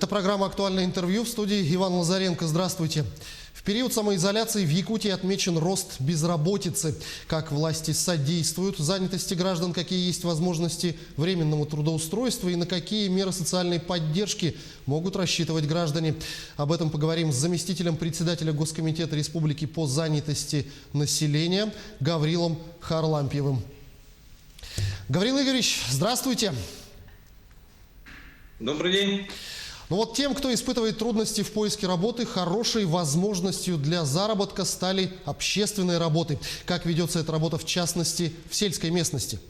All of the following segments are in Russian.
Это программа «Актуальное интервью», в студии Иван Лазаренко. Здравствуйте. В период самоизоляции в Якутии отмечен рост безработицы. Как власти содействуют занятости граждан, какие есть возможности временного трудоустройства и на какие меры социальной поддержки могут рассчитывать граждане. Об этом поговорим с заместителем председателя Госкомитета Республики по занятости населения Гаврилом Харлампьевым. Гаврил Игоревич, здравствуйте. Добрый день. Ну вот тем, кто испытывает трудности в поиске работы, хорошей возможностью для заработка стали общественные работы. Как ведется эта работа, в частности, в сельской местности?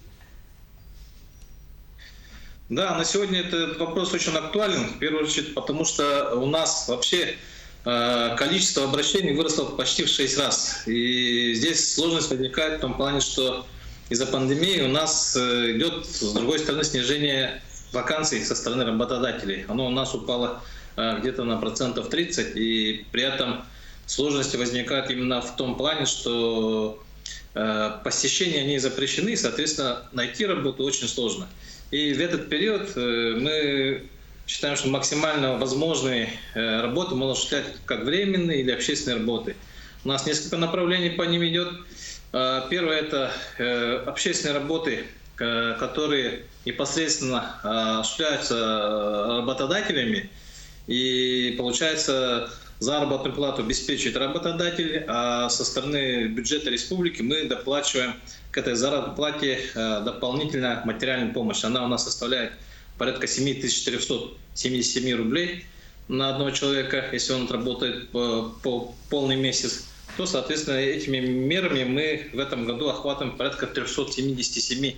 Да, на сегодня этот вопрос очень актуален, в первую очередь, потому что у нас вообще количество обращений выросло почти в 6 раз. И здесь сложность возникает в том плане, что из-за пандемии у нас идет, с другой стороны, снижение вакансий со стороны работодателей. Оно у нас упало где-то на 30%, и при этом сложности возникают именно в том плане, что посещения они запрещены, и, соответственно, найти работу очень сложно. И в этот период мы считаем, что максимально возможные работы можно осуществлять как временные или общественные работы. У нас несколько направлений по ним идет. Первое – это общественные работы, которые непосредственно осуществляются работодателями, и получается заработную плату обеспечивает работодатель, а со стороны бюджета республики мы доплачиваем к этой заработной плате дополнительно материальную помощь. Она у нас составляет порядка 7477 рублей на одного человека, если он отработает по полный месяц, то, соответственно, этими мерами мы в этом году охватываем порядка 377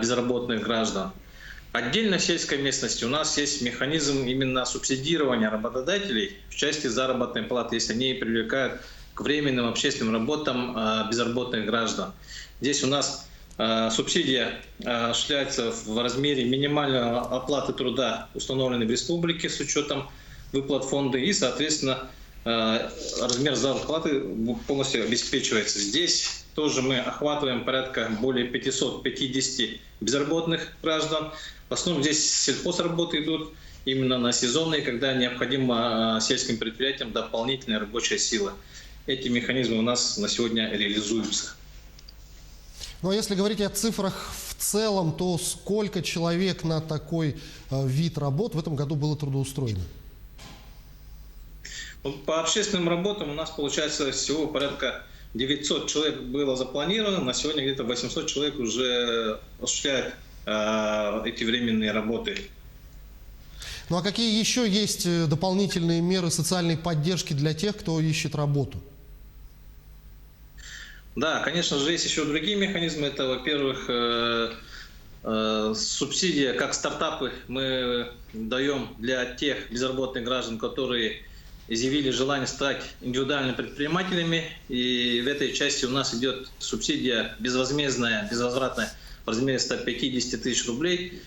безработных граждан. Отдельно в сельской местности у нас есть механизм именно субсидирования работодателей в части заработной платы, если они привлекают к временным общественным работам безработных граждан. Здесь у нас субсидия осуществляется в размере минимальной оплаты труда, установленной в республике с учетом выплат фонда, и, соответственно, размер зарплаты полностью обеспечивается. Здесь тоже мы охватываем порядка более 550 безработных граждан. В основном здесь сельхозработы идут именно на сезонные, когда необходима сельским предприятиям дополнительная рабочая сила. Эти механизмы у нас на сегодня реализуются. Ну а если говорить о цифрах в целом, то сколько человек на такой вид работ в этом году было трудоустроено? По общественным работам у нас получается всего порядка 900 человек было запланировано, на сегодня где-то 800 человек уже осуществляют эти временные работы. Ну а какие еще есть дополнительные меры социальной поддержки для тех, кто ищет работу? Да, конечно же, есть еще другие механизмы. Это, во-первых, субсидия, как стартапы мы даем для тех безработных граждан, которые изъявили желание стать индивидуальными предпринимателями. И в этой части у нас идет субсидия безвозмездная, безвозвратная в размере 150 тысяч рублей,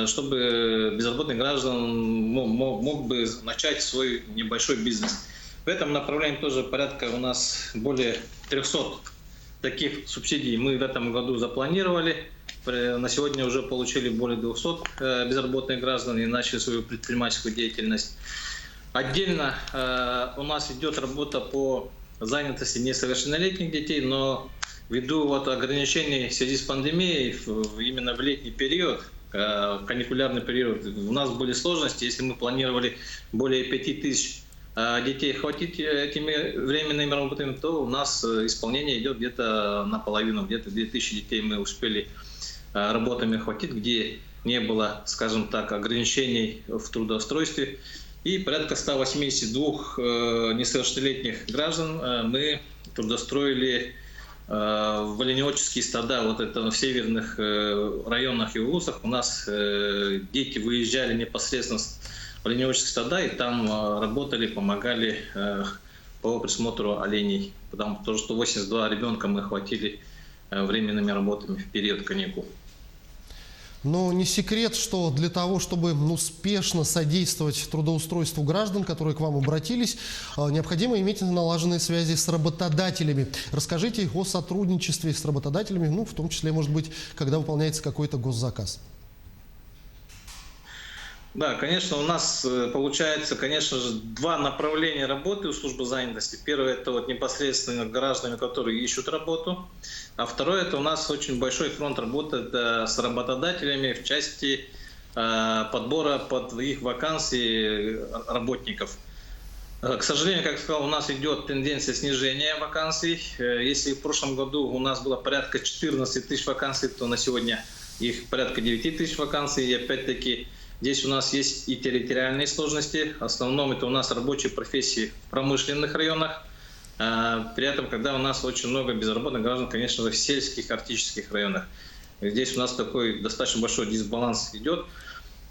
чтобы безработный граждан мог бы начать свой небольшой бизнес. В этом направлении тоже порядка у нас более 300 таких субсидий мы в этом году запланировали. На сегодня уже получили более 200 безработных граждан и начали свою предпринимательскую деятельность. Отдельно у нас идет работа по занятости несовершеннолетних детей, но ввиду ограничений в связи с пандемией, именно в летний период, каникулярный период, у нас были сложности. Если мы планировали более 5000 детей охватить этими временными работами, то у нас исполнение идет где-то наполовину, где-то 2000 детей мы успели работами охватить, где не было, скажем так, ограничений в трудоустройстве. И порядка 182 несовершеннолетних граждан мы трудоустроили в оленеводческие стада. Вот это в северных районах и улусах у нас дети выезжали непосредственно в оленеводческие стада и там работали, помогали по присмотру оленей. Потому что 82 ребенка мы охватили временными работами в период каникул. Но не секрет, что для того, чтобы успешно содействовать трудоустройству граждан, которые к вам обратились, необходимо иметь налаженные связи с работодателями. Расскажите о сотрудничестве с работодателями, в том числе, может быть, когда выполняется какой-то госзаказ. Да, конечно, у нас получается, конечно же, два направления работы у службы занятости. Первое – это вот непосредственно граждане, которые ищут работу. А второе – это у нас очень большой фронт работы это с работодателями в части подбора под их вакансии работников. К сожалению, как я сказал, у нас идет тенденция снижения вакансий. Если в прошлом году у нас было порядка 14 тысяч вакансий, то на сегодня их порядка 9 тысяч вакансий. И опять-таки здесь у нас есть и территориальные сложности. В основном это у нас рабочие профессии в промышленных районах. При этом, когда у нас очень много безработных граждан, конечно же, в сельских, арктических районах. Здесь у нас такой достаточно большой дисбаланс идет.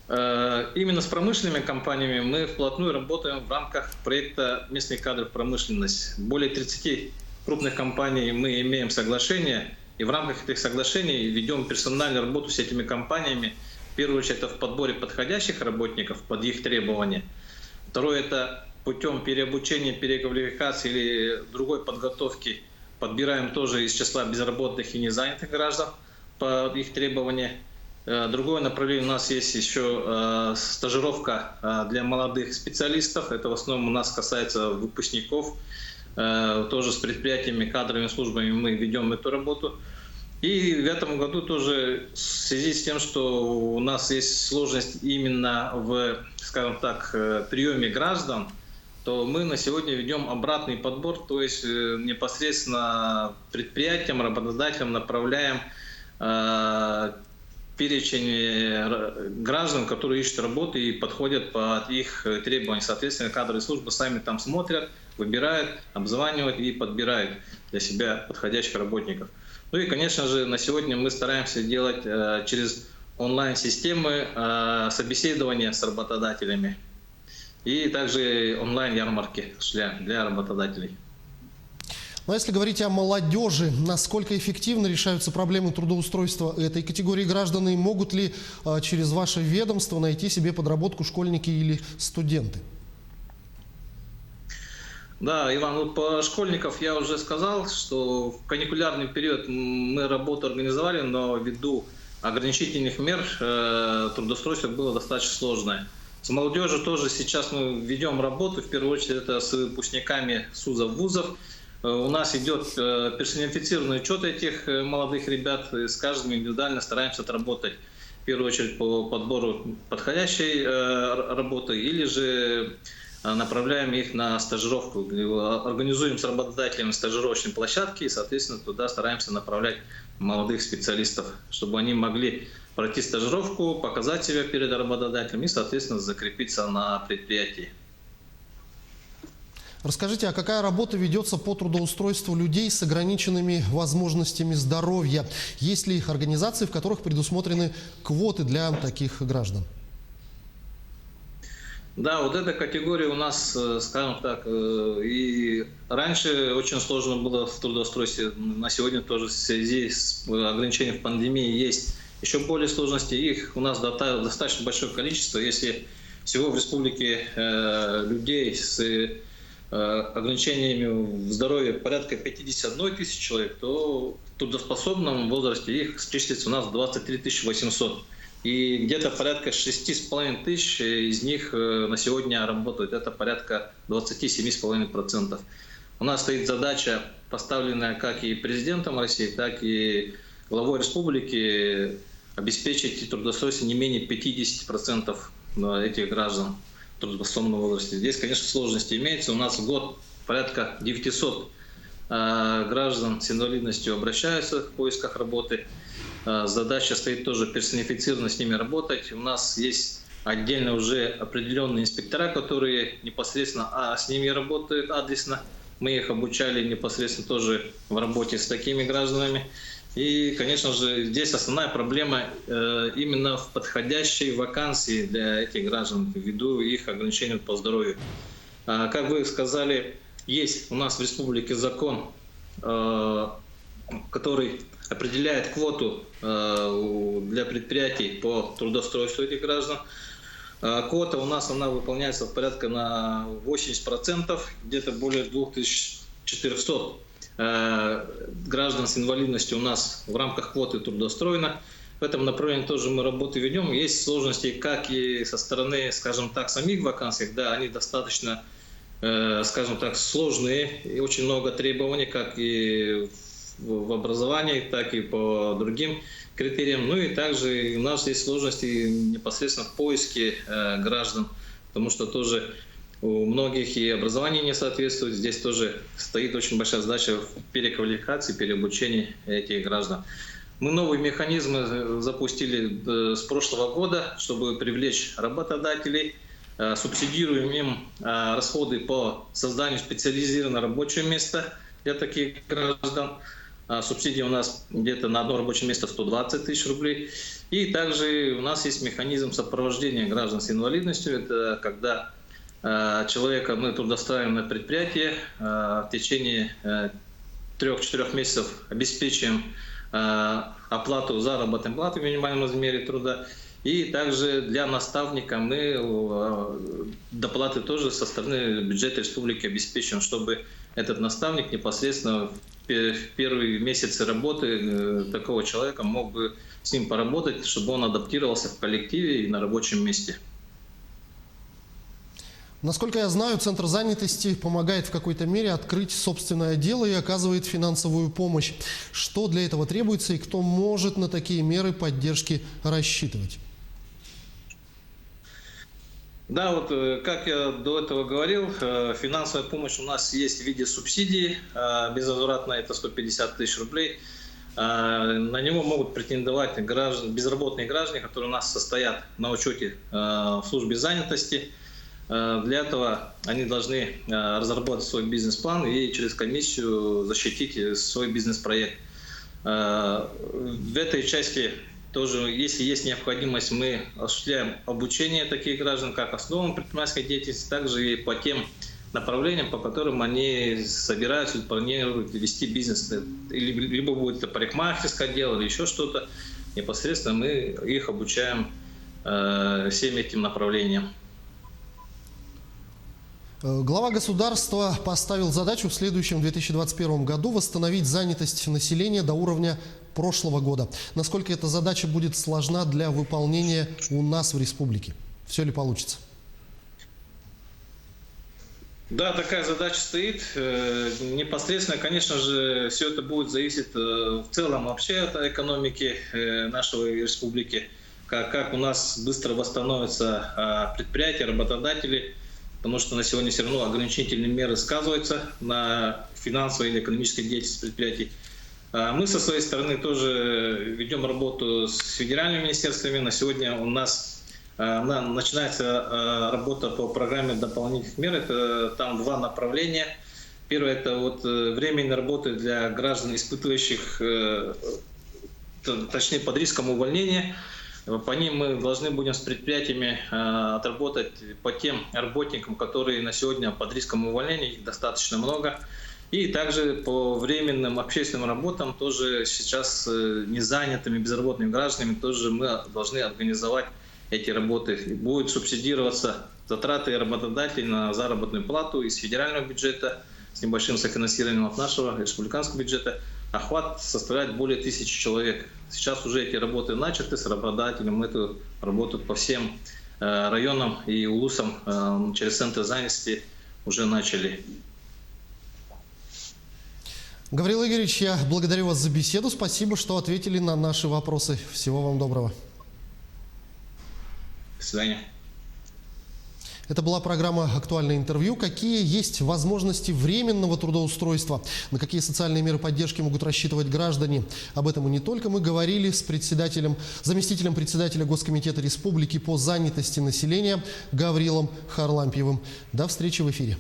Именно с промышленными компаниями мы вплотную работаем в рамках проекта «Местные кадры в промышленность». Более 30 крупных компаний мы имеем соглашения, и в рамках этих соглашений ведем персональную работу с этими компаниями. В первую очередь, это в подборе подходящих работников под их требования. Второе – это путем переобучения, переквалификации или другой подготовки подбираем тоже из числа безработных и незанятых граждан под их требования. Другое направление у нас есть еще стажировка для молодых специалистов. Это в основном у нас касается выпускников. Тоже с предприятиями, кадровыми службами мы ведем эту работу. И в этом году тоже в связи с тем, что у нас есть сложность именно в, скажем так, приеме граждан, то мы на сегодня ведем обратный подбор, то есть непосредственно предприятиям, работодателям направляем перечень граждан, которые ищут работу и подходят под их требования. Соответственно, кадровые службы сами там смотрят, выбирают, обзванивают и подбирают для себя подходящих работников. Ну и, конечно же, на сегодня мы стараемся делать через онлайн-системы собеседования с работодателями и также онлайн-ярмарки для работодателей. Но если говорить о молодежи, насколько эффективно решаются проблемы трудоустройства этой категории граждан, и могут ли через ваше ведомство найти себе подработку школьники или студенты? Да, Иван, вот по школьников я уже сказал, что в каникулярный период мы работу организовали, но ввиду ограничительных мер трудоустройство было достаточно сложное. С молодежью тоже сейчас мы ведем работу, в первую очередь это с выпускниками СУЗов, вузов. У нас идет персонифицированный учет этих молодых ребят, и с каждым индивидуально стараемся отработать. В первую очередь по подбору подходящей работы или же направляем их на стажировку. Организуем с работодателями стажировочные площадки и, соответственно, туда стараемся направлять молодых специалистов, чтобы они могли пройти стажировку, показать себя перед работодателем и, соответственно, закрепиться на предприятии. Расскажите, а какая работа ведется по трудоустройству людей с ограниченными возможностями здоровья? Есть ли организации, в которых предусмотрены квоты для таких граждан? Да, вот эта категория у нас, скажем так, и раньше очень сложно было в трудоустройстве. На сегодня тоже в связи с ограничением в пандемии есть еще более сложности. Их у нас достаточно большое количество. Если всего в республике людей с ограничениями в здоровье порядка 51 тысячи человек, то в трудоспособном возрасте их числится у нас 23 800. И где-то порядка 6,5 тысяч из них на сегодня работают. Это порядка 27,5%. У нас стоит задача, поставленная как и президентом России, так и главой республики, обеспечить трудоустройство не менее 50% этих граждан в трудоспособном возрасте. Здесь, конечно, сложности имеются. У нас в год порядка 900 граждан с инвалидностью обращаются в поисках работы. Задача стоит тоже персонифицированно с ними работать. У нас есть отдельно уже определенные инспектора, которые непосредственно с ними работают адресно. Мы их обучали непосредственно тоже в работе с такими гражданами. И, конечно же, здесь основная проблема именно в подходящей вакансии для этих граждан ввиду их ограничений по здоровью. Как вы сказали, есть у нас в республике закон, который определяет квоту для предприятий по трудоустройству этих граждан. Квота у нас она выполняется порядка на 80%, где-то более 2400 граждан с инвалидностью у нас в рамках квоты трудоустроено. в этом направлении тоже мы работу ведем. Есть сложности как и со стороны, скажем так, самих вакансий, да, они достаточно, скажем так, сложные, и очень много требований, как и в образовании, так и по другим критериям. Ну и также у нас есть сложности непосредственно в поиске граждан, потому что тоже у многих и образование не соответствует. Здесь тоже стоит очень большая задача в переквалификации, переобучении этих граждан. Мы новые механизмы запустили с прошлого года, чтобы привлечь работодателей. Субсидируем им расходы по созданию специализированного рабочего места для таких граждан. Субсидия у нас где-то на одно рабочее место 120 тысяч рублей. И также у нас есть механизм сопровождения граждан с инвалидностью. Это когда человека мы трудоустраиваем на предприятие, в течение 3-4 месяцев обеспечиваем оплату заработной платы в минимальном размере труда. И также для наставника мы доплаты тоже со стороны бюджета республики обеспечиваем, чтобы этот наставник непосредственно в первые месяцы работы такого человека мог бы с ним поработать, чтобы он адаптировался в коллективе и на рабочем месте. Насколько я знаю, Центр занятости помогает в какой-то мере открыть собственное дело и оказывает финансовую помощь. Что для этого требуется и кто может на такие меры поддержки рассчитывать? Да, вот как я до этого говорил, финансовая помощь у нас есть в виде субсидий, безвозвратно это 150 тысяч рублей. На него могут претендовать безработные граждане, которые у нас состоят на учете в службе занятости. Для этого они должны разработать свой бизнес-план и через комиссию защитить свой бизнес-проект. В этой части тоже, если есть необходимость, мы осуществляем обучение таких граждан как основам предпринимательской деятельности, также и по тем направлениям, по которым они собираются или планируют вести бизнес. Либо будет это парикмахерское дело, или еще что-то. Непосредственно мы их обучаем всем этим направлениям. Глава государства поставил задачу в следующем 2021 году восстановить занятость населения до уровня прошлого года. Насколько эта задача будет сложна для выполнения у нас в республике? Все ли получится? Да, такая задача стоит. Непосредственно, конечно же, все это будет зависеть в целом вообще от экономики нашей республики, как у нас быстро восстановятся предприятия, работодатели. Потому что на сегодня все равно ограничительные меры сказываются на финансовой или экономической деятельности предприятий. Мы со своей стороны тоже ведем работу с федеральными министерствами. На сегодня у нас начинается работа по программе дополнительных мер. Это там два направления. Первое – это вот временная работа для граждан, испытывающих, точнее, под риском увольнения. По ним мы должны будем с предприятиями отработать по тем работникам, которые на сегодня под риском увольнения, их достаточно много. И также по временным общественным работам, тоже сейчас незанятыми, безработными гражданами, тоже мы должны организовать эти работы. Будут субсидироваться затраты работодателей на заработную плату из федерального бюджета с небольшим софинансированием от нашего республиканского бюджета. Охват составляет более 1000 человек. Сейчас уже эти работы начаты с работодателем. Мы эту работу по всем районам и улусам через Центр занятости уже начали. Гаврил Игоревич, я благодарю вас за беседу. Спасибо, что ответили на наши вопросы. Всего вам доброго. До свидания. Это была программа «Актуальное интервью». Какие есть возможности временного трудоустройства? На какие социальные меры поддержки могут рассчитывать граждане? Об этом и не только мы говорили с заместителем председателя Госкомитета Республики по занятости населения Гаврилом Харлампиевым. До встречи в эфире.